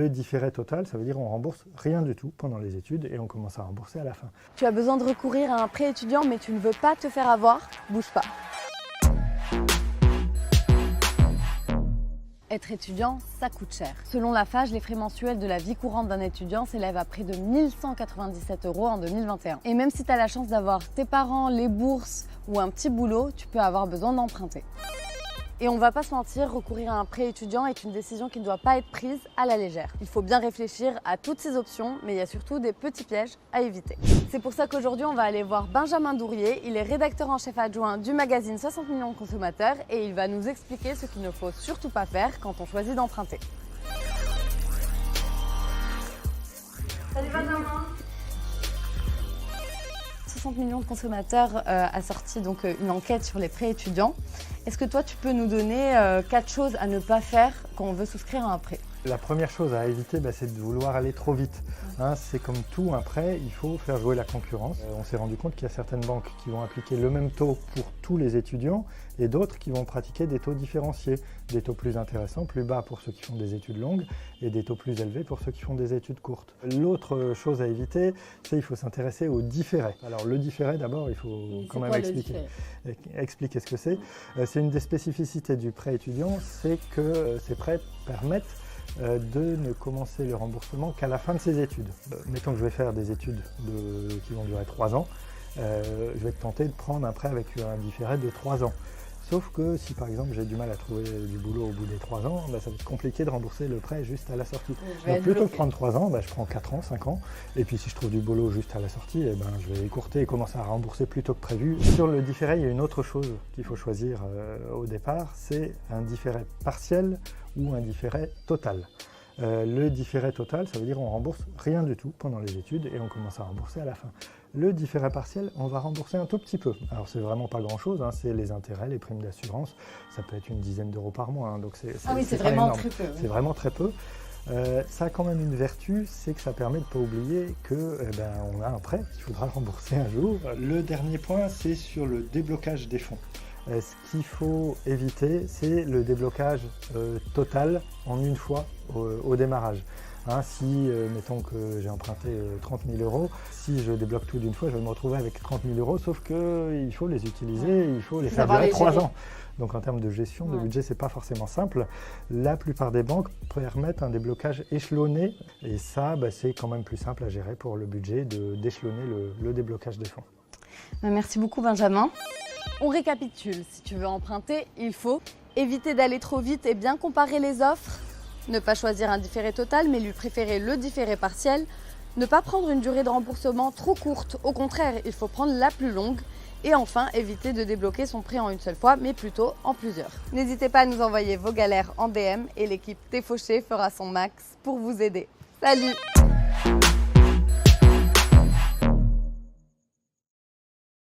Le différé total, ça veut dire on rembourse rien du tout pendant les études et on commence à rembourser à la fin. Tu as besoin de recourir à un prêt étudiant mais tu ne veux pas te faire avoir? Bouge pas. Être étudiant, ça coûte cher. Selon la FAGE, les frais mensuels de la vie courante d'un étudiant s'élèvent à près de 1 197 € en 2021. Et même si tu as la chance d'avoir tes parents, les bourses ou un petit boulot, tu peux avoir besoin d'emprunter. Et on va pas se mentir, recourir à un prêt étudiant est une décision qui ne doit pas être prise à la légère. Il faut bien réfléchir à toutes ces options, mais il y a surtout des petits pièges à éviter. C'est pour ça qu'aujourd'hui, on va aller voir Benjamin Dourrier. Il est rédacteur en chef adjoint du magazine 60 millions de consommateurs et il va nous expliquer ce qu'il ne faut surtout pas faire quand on choisit d'emprunter. Salut Benjamin! 60 millions de consommateurs a sorti donc une enquête sur les prêts étudiants. Est-ce que toi, tu peux nous donner 4 choses à ne pas faire quand on veut souscrire à un prêt? La première chose à éviter, c'est de vouloir aller trop vite. C'est comme tout, un prêt, il faut faire jouer la concurrence. On s'est rendu compte qu'il y a certaines banques qui vont appliquer le même taux pour tous les étudiants et d'autres qui vont pratiquer des taux différenciés. Des taux plus intéressants, plus bas pour ceux qui font des études longues et des taux plus élevés pour ceux qui font des études courtes. L'autre chose à éviter, c'est qu'il faut s'intéresser au différé. Alors le différé, d'abord, il faut quand même expliquer ce que c'est. C'est une des spécificités du prêt étudiant, c'est que ces prêts permettent de ne commencer le remboursement qu'à la fin de ses études. Mettons que je vais faire des études qui vont durer 3 ans, je vais tenter de prendre un prêt avec un différé de 3 ans. Sauf que si par exemple j'ai du mal à trouver du boulot au bout des 3 ans, ça va être compliqué de rembourser le prêt juste à la sortie. Donc plutôt que prendre 3 ans, je prends 4 ans, 5 ans. Et puis si je trouve du boulot juste à la sortie, je vais écourter et commencer à rembourser plus tôt que prévu. Sur le différé, il y a une autre chose qu'il faut choisir au départ, c'est un différé partiel ou un différé total. Le différé total, ça veut dire on rembourse rien du tout pendant les études et on commence à rembourser à la fin. Le différé partiel, on va rembourser un tout petit peu. Alors c'est vraiment pas grand chose, c'est les intérêts, les primes d'assurance, ça peut être une dizaine d'euros par mois. Donc c'est vraiment très peu. C'est vraiment très peu. Ça a quand même une vertu, c'est que ça permet de ne pas oublier qu'on a un prêt qu'il faudra rembourser un jour. Le dernier point, c'est sur le déblocage des fonds. Ce qu'il faut éviter, c'est le déblocage total en une fois au démarrage. Si, mettons que j'ai emprunté 30 000 €, si je débloque tout d'une fois, je vais me retrouver avec 30 000 €, sauf qu'il faut les utiliser, il faut les faire durer 3 ans. Donc en termes de gestion de budget, c'est pas forcément simple. La plupart des banques permettent un déblocage échelonné et ça, c'est quand même plus simple à gérer pour le budget d'échelonner le déblocage des fonds. Merci beaucoup Benjamin. On récapitule, si tu veux emprunter, il faut éviter d'aller trop vite et bien comparer les offres, ne pas choisir un différé total mais lui préférer le différé partiel, ne pas prendre une durée de remboursement trop courte, au contraire, il faut prendre la plus longue et enfin éviter de débloquer son prêt en une seule fois mais plutôt en plusieurs. N'hésitez pas à nous envoyer vos galères en DM et l'équipe T'es Fauché fera son max pour vous aider. Salut!